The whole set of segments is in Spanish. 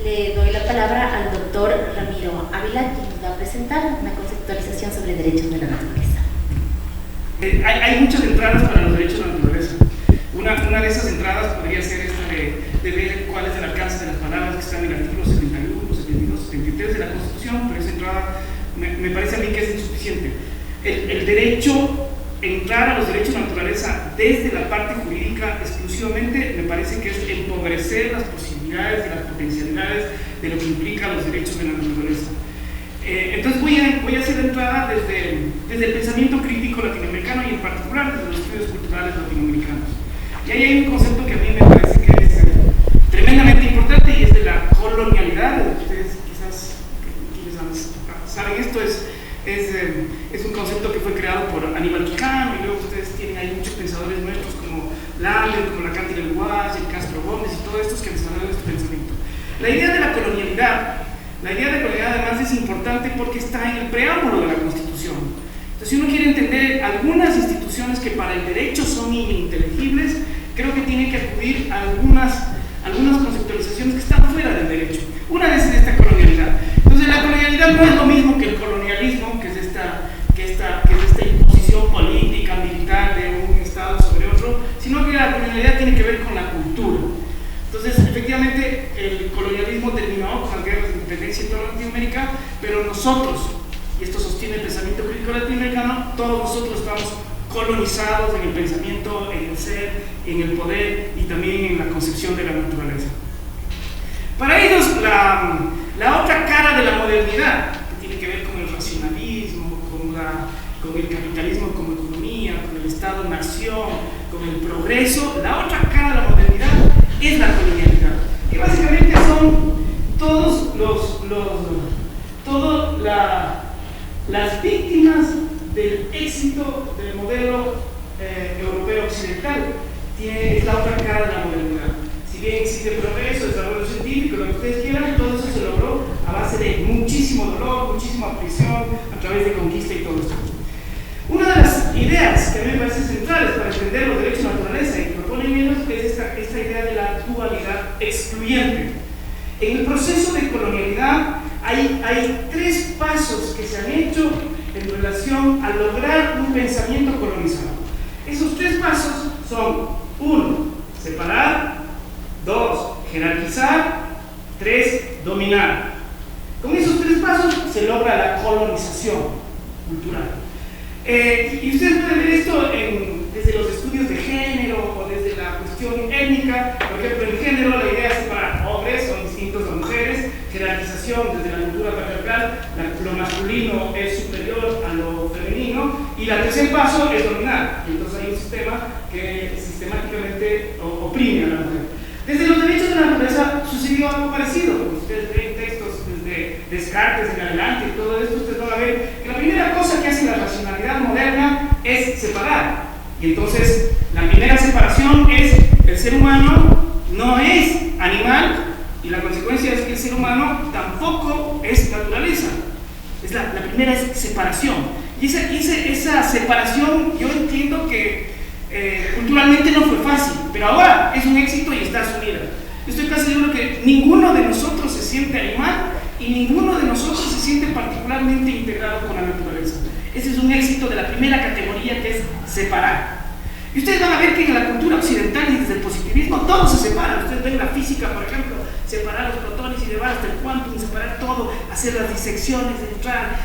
Le doy la palabra al doctor Ramiro Ávila, quien nos va a presentar una conceptualización sobre derechos de la naturaleza. Hay muchas entradas para los derechos de la naturaleza. Una de esas entradas podría ser esta de ver cuál es el alcance de las palabras que están en el artículo 71, 72, 73 de la Constitución, pero esa entrada me parece a mí que es insuficiente. El derecho, entrar a los derechos de la naturaleza desde la parte jurídica exclusivamente, me parece que es empobrecer las posibilidades y las potencialidades de lo que implica los derechos de la naturaleza. Entonces voy a hacer la entrada desde el pensamiento crítico latinoamericano y en particular desde los estudios culturales latinoamericanos. Y ahí hay un concepto que a mí me parece que es tremendamente importante y es de la colonialidad. Ustedes quizás quienes saben esto, es un concepto que fue creado por Aníbal Quijano, y luego ustedes tienen ahí muchos pensadores nuestros como Lander, como Lacan del Guas, el Castro Gómez y todos estos que desarrollaron este pensamiento. La idea de la colonialidad además es importante porque está en el preámbulo de la Constitución. Entonces, si uno quiere entender algunas instituciones que para el derecho son ininteligibles, creo que tiene que acudir a algunas conceptualizaciones que están fuera del derecho. Una de esas es esta colonialidad. Entonces, la colonialidad no es lo mismo que el colonialismo, que es esta imposición política, militar de un Estado sobre otro, sino que la colonialidad tiene que ver con la cultura. Entonces, efectivamente, el colonialismo terminó con las guerras de independencia en toda Latinoamérica, pero nosotros, y esto sostiene el pensamiento crítico latinoamericano, todos nosotros estamos colonizados en el pensamiento, en el ser, en el poder y también en la concepción de la naturaleza. Para ellos, la otra cara de la modernidad, que tiene que ver con el racionalismo, con el capitalismo como economía, con el Estado-nación, con el progreso, la otra cara de la modernidad es la colonialidad, que básicamente son las víctimas del éxito del modelo europeo occidental. Es la otra cara de la modernidad. Si bien existe progreso, desarrollo científico, lo que ustedes quieran, todo eso se logró a base de muchísimo dolor, muchísima presión, a través de conquista y todo esto. Una de las ideas que a mí me parece centrales para entender los derechos de la naturaleza y que proponen ellos es esta idea de la dualidad excluyente. En el proceso de colonialidad hay tres pasos que se han hecho en relación a lograr un pensamiento colonizador. Esos tres pasos son: 1, separar; 2, jerarquizar; 3, dominar. Con esos tres pasos se logra la colonización cultural. Y ustedes pueden ver esto desde los estudios de género o desde la cuestión étnica. Por ejemplo, en género la idea es separar hombres, son distintos a mujeres; jerarquización desde la cultura patriarcal, lo masculino es superior a lo femenino; y el tercer paso es dominar. Y entonces hay un sistema que sistemáticamente oprime a la mujer. Desde los derechos de la naturaleza sucedió algo parecido. Cuando ustedes leen textos desde Descartes en adelante y todo esto, ustedes van a ver que la primera cosa que hace la racionalidad moderna es separar. Y entonces la primera separación es: el ser humano no es animal, y la consecuencia es que el ser humano tampoco es naturaleza. La primera es separación. Y esa separación, yo entiendo que culturalmente no fue fácil, pero ahora es un éxito y está asumida. Estoy casi seguro que ninguno de nosotros se siente animal y ninguno de nosotros se siente particularmente integrado con la naturaleza. Ese es un éxito de la primera categoría, que es separar. Y ustedes van a ver que en la cultura occidental y desde el positivismo todo se separa. Ustedes ven la física, por ejemplo, separar los protones y llevar hasta el quantum, separar todo, hacer las disecciones, entrar,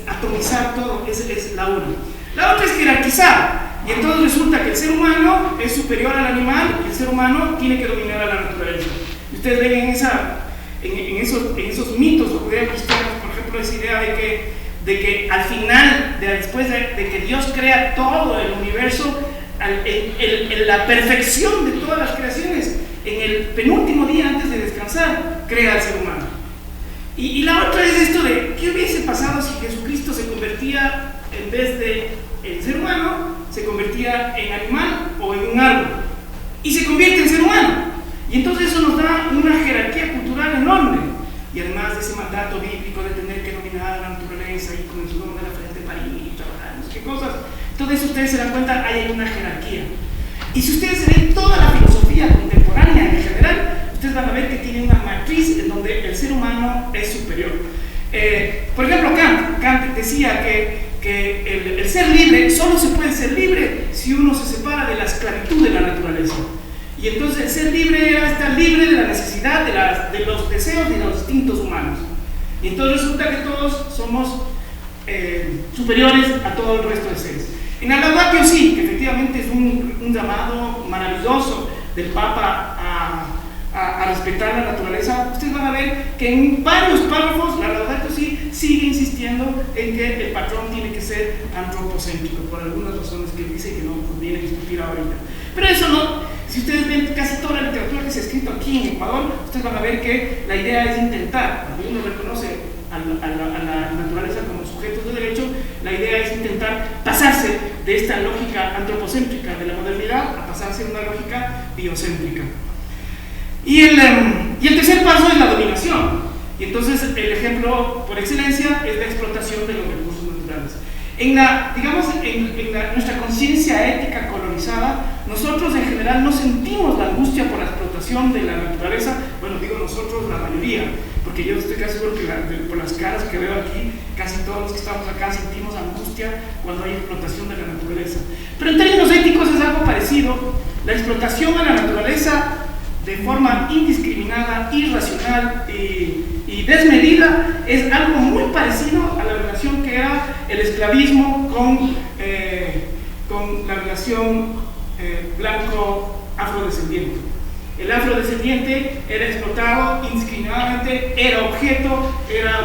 atomizar todo. Esa es la una. La otra es jerarquizar. Y entonces resulta que el ser humano es superior al animal y el ser humano tiene que dominar a la naturaleza. Y ustedes ven en esos mitos judeocristianos, por ejemplo, esa idea de que al final, después de que Dios crea todo el universo, en la perfección de todas las creaciones, en el penúltimo día antes de descansar, crea al ser humano. Y la otra es esto de: ¿qué hubiese pasado si Jesucristo se convertía, en vez de el ser humano, se convertía en animal o en un árbol? Y se convierte en ser humano. Y entonces eso nos da una jerarquía cultural enorme. Y además de ese mandato bíblico de tener que dominar a la naturaleza y con el sudor de la frente parir y trabajar, no sé qué cosas, todo eso ustedes se dan cuenta, hay una jerarquía. Y si ustedes ven toda la filosofía contemporánea en general, ustedes ustedes van a ver que tiene una matriz en donde el ser humano es superior. Por ejemplo, Kant decía que el ser libre solo se puede ser libre si uno se separa de la esclavitud de la naturaleza. Y entonces el ser libre era estar libre de la necesidad de los deseos y de los instintos humanos. Y entonces resulta que todos somos superiores a todo el resto de seres. En la Laudatio Si, que efectivamente es un llamado maravilloso del Papa a respetar la naturaleza, ustedes van a ver que en varios párrafos la Laudatio Si sigue insistiendo en que el patrón tiene que ser antropocéntrico, por algunas razones que dice que no conviene discutir ahorita. Pero eso no, si ustedes ven casi toda la literatura que se ha escrito aquí en Ecuador, ustedes van a ver que la idea es intentar, cuando uno reconoce a la naturaleza como sujetos de derecho, la idea es intentar pasarse de esta lógica antropocéntrica de la modernidad a pasarse a una lógica biocéntrica. Y el tercer paso es la dominación. Y entonces el ejemplo por excelencia es la explotación de los recursos naturales. En nuestra conciencia ética colonizada, nosotros en general no sentimos la angustia por la explotación de la naturaleza. Bueno, digo nosotros, la mayoría, porque yo estoy casi seguro que por las caras que veo aquí, casi todos los que estamos acá sentimos angustia cuando hay explotación de la naturaleza. Pero en términos éticos es algo parecido. La explotación de la naturaleza de forma indiscriminada, irracional y desmedida es algo muy parecido a la relación que era el esclavismo con la relación blanco-afrodescendiente. El afrodescendiente era explotado indiscriminadamente, era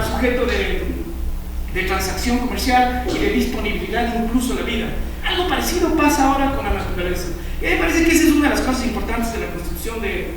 sujeto de transacción comercial y de disponibilidad incluso de la vida. Algo parecido pasa ahora con la naturaleza. Y a mí me parece que esa es una de las cosas importantes de la Constitución de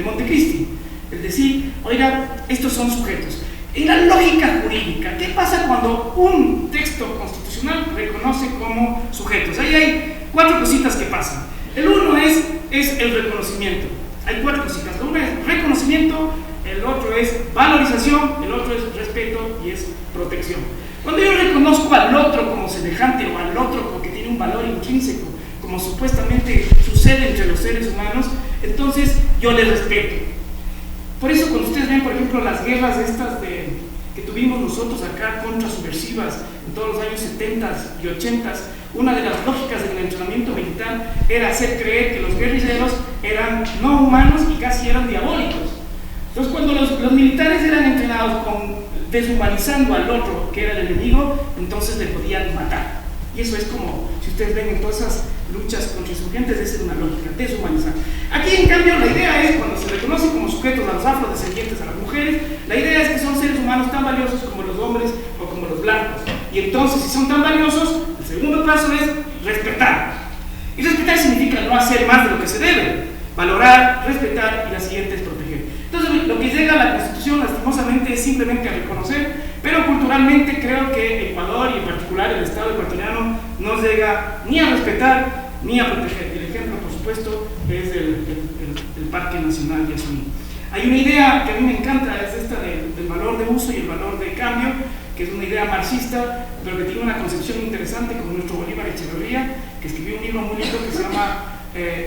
Montecristi. Es decir, oiga, estos son sujetos. En la lógica jurídica, ¿qué pasa cuando un texto constitucional reconoce como sujetos? Ahí hay 4 cositas que pasan. El uno es el reconocimiento. Hay 4 cositas. El uno es reconocimiento, el otro es valorización, el otro es respeto y es protección. Cuando yo reconozco al otro como semejante o al otro como que tiene un valor intrínseco, como supuestamente sucede entre los seres humanos, entonces yo le respeto. Por eso cuando ustedes ven, por ejemplo, las guerras estas que tuvimos nosotros acá contrasubversivas en todos los años 70 y 80, una de las lógicas del entrenamiento militar era hacer creer que los guerrilleros eran no humanos y casi eran diabólicos. Entonces cuando los militares eran entrenados deshumanizando al otro que era el enemigo, entonces le podían matar. Y eso es como, si ustedes ven en todas esas luchas contra insurgentes, esa es una lógica, deshumanizar. Aquí en cambio la idea es, cuando se reconoce como sujetos a los afrodescendientes, a las mujeres, la idea es que son seres humanos tan valiosos como los hombres o como los blancos. Y entonces, si son tan valiosos, el segundo paso es respetar. Y respetar significa no hacer más de lo que se debe. Valorar, respetar y la siguiente es proteger. Entonces lo que llega a la Constitución lastimosamente es simplemente a reconocer, pero culturalmente creo que Ecuador y en particular el Estado ecuatoriano no llega ni a respetar ni a proteger. El ejemplo, por supuesto, es el Parque Nacional Yasuní. Hay una idea que a mí me encanta, es esta del valor de uso y el valor de cambio, que es una idea marxista, pero que tiene una concepción interesante, como nuestro Bolívar Echeverría, que escribió un libro muy lindo que se llama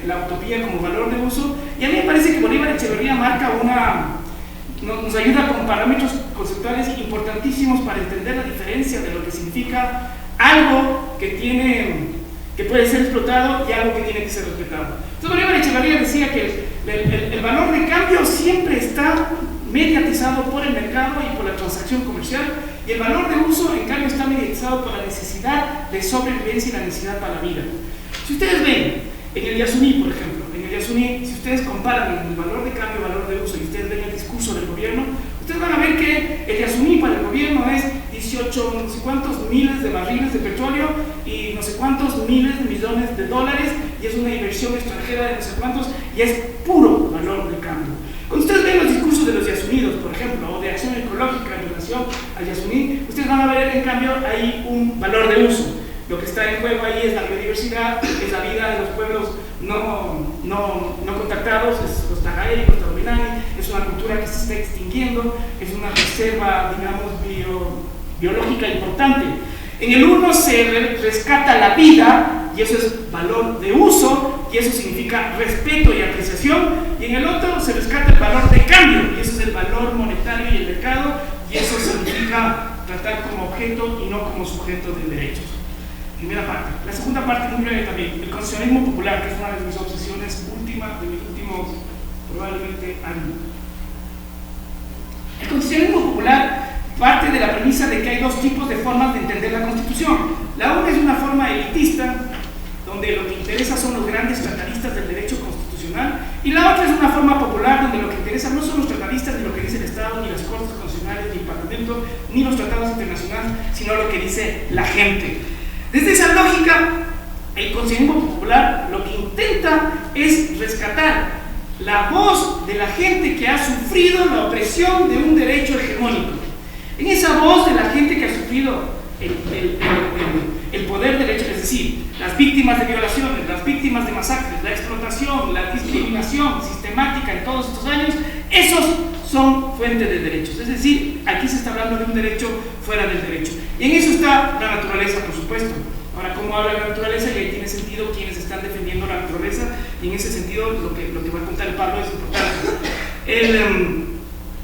La utopía como valor de uso. Y a mí me parece que Bolívar Echeverría marca nos ayuda con parámetros conceptuales importantísimos para entender la diferencia de lo que significa algo que puede ser explotado y algo que tiene que ser respetado. Entonces Bolívar Echeverría decía que el valor de cambio siempre está mediatizado por el mercado y por la transacción comercial, y el valor de uso en cambio está mediatizado por la necesidad de sobrevivencia y la necesidad para la vida. Si ustedes ven en el Yasuní, por ejemplo, si ustedes comparan el valor de cambio y el valor de uso y ustedes ven el discurso del gobierno, ustedes van a ver que el Yasuní para el gobierno es 18 no sé cuántos miles de barriles de petróleo y no sé cuántos miles de millones de dólares, y es una inversión extranjera de no sé cuántos, y es puro valor de cambio. Cuando ustedes ven los discursos de los Yasunidos, por ejemplo, o de acción ecológica en relación al Yasuní, ustedes van a ver en cambio ahí un valor de uso. Lo que está en juego ahí es la biodiversidad, es la vida de los pueblos no contactados, es los Tagaeri, los Tarovinani, es una cultura que se está extinguiendo, es una reserva, digamos, biológica importante. En el uno se rescata la vida, y eso es valor de uso, y eso significa respeto y apreciación, y en el otro se rescata el valor de cambio, y eso es el valor monetario y el mercado, y eso significa tratar como objeto y no como sujeto de derechos. Primera parte. La segunda parte, muy breve también, el constitucionalismo popular, que es una de mis obsesiones últimas, de mis últimos probablemente años. El constitucionalismo popular parte de la premisa de que hay dos tipos de formas de entender la Constitución. La una es una forma elitista, donde lo que interesa son los grandes tratadistas del derecho constitucional, y la otra es una forma popular, donde lo que interesa no son los tratadistas, ni lo que dice el Estado, ni las Cortes Constitucionales, ni el Parlamento, ni los tratados internacionales, sino lo que dice la gente. Desde esa lógica, el constitucionalismo popular lo que intenta es rescatar la voz de la gente que ha sufrido la opresión de un derecho hegemónico. En esa voz de la gente que ha sufrido el poder del derecho, es decir, las víctimas de violaciones, las víctimas de masacres, la explotación, la discriminación sistemática en todos estos años, esos son fuentes de derechos. Es decir, aquí se está hablando de un derecho fuera del derecho. Y en eso está la naturaleza, por supuesto. Ahora, ¿cómo habla la naturaleza? Y ahí tiene sentido quienes están defendiendo la naturaleza, y en ese sentido lo que va a contar el Pablo es importante.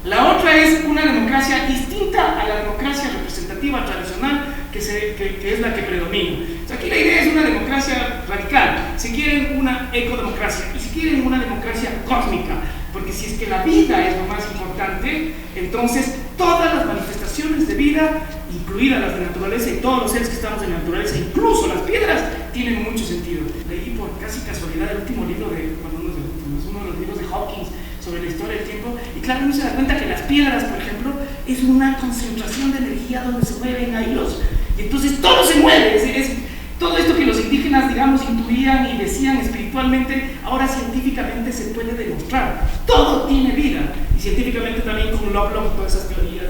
La otra es una democracia distinta a la democracia representativa tradicional, que es la que predomina. O sea, aquí la idea es una democracia radical, si quieren una ecodemocracia, y si quieren una democracia cósmica, porque si es que la vida es lo más importante, entonces todas las manifestaciones de vida, incluidas las de naturaleza, y todos los seres que estamos en la naturaleza, incluso las piedras, tienen mucho sentido. Leí por casi casualidad el último libro uno de los libros de Hawkins sobre la historia del tiempo, y claro, uno se da cuenta que las piedras, por ejemplo, es una concentración de energía donde se mueven hilos, y entonces todo se mueve, todo esto que los indígenas, digamos, intuían y decían espiritualmente, ahora científicamente se puede demostrar. Todo tiene vida, y científicamente también con Lovelock, todas esas teorías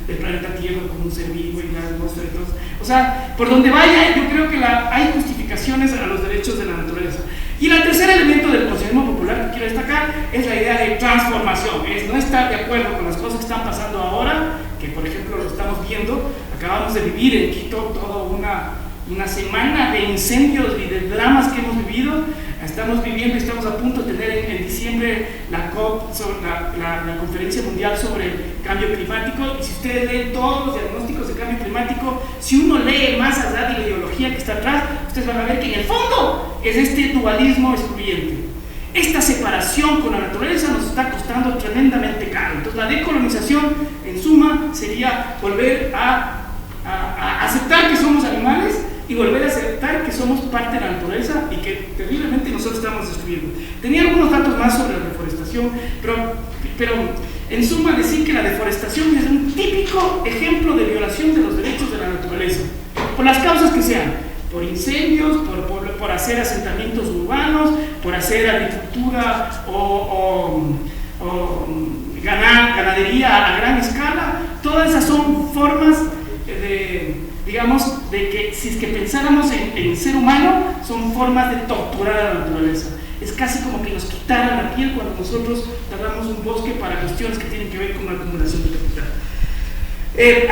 del planeta Tierra como un ser vivo y la atmósfera y todo. O sea, por donde vaya, yo creo que hay justificaciones a los derechos de la naturaleza. Y el tercer elemento del constitucionalismo popular que quiero destacar es la idea de transformación, es no estar de acuerdo con las cosas que están pasando ahora, que por ejemplo lo estamos viendo, acabamos de vivir en Quito toda una semana de incendios y de dramas que hemos vivido. Estamos viviendo y estamos a punto de tener en diciembre la COP, la Conferencia Mundial sobre el Cambio Climático, y si ustedes leen todos los diagnósticos de cambio climático, si uno lee más allá de la ideología que está atrás, ustedes van a ver que en el fondo es este dualismo excluyente. Esta separación con la naturaleza nos está costando tremendamente caro. Entonces la decolonización, en suma, sería volver a aceptar que somos animales y volver a aceptar que somos parte de la naturaleza y que terriblemente nosotros estamos destruyendo. Tenía algunos datos más sobre la deforestación, pero en suma decir que la deforestación es un típico ejemplo de violación de los derechos de la naturaleza, por las causas que sean, por incendios, por hacer asentamientos urbanos, por hacer agricultura o ganadería a gran escala. Todas esas son formas digamos, de que si es que pensáramos en el ser humano, son formas de torturar a la naturaleza. Es casi como que nos quitaran la piel cuando nosotros talamos un bosque para cuestiones que tienen que ver con la acumulación de capital.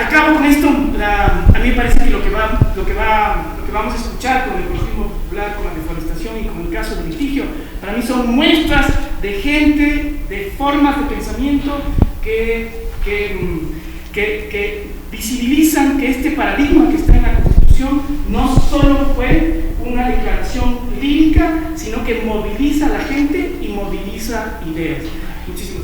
Acabo con esto. A mí me parece que lo que vamos a escuchar con el consumo popular, con la deforestación y con el caso del litigio, para mí son muestras de gente, de formas de pensamiento que visibilizan que este paradigma que está en la Constitución no solo fue una declaración lírica, sino que moviliza a la gente y moviliza ideas. Muchísimas gracias.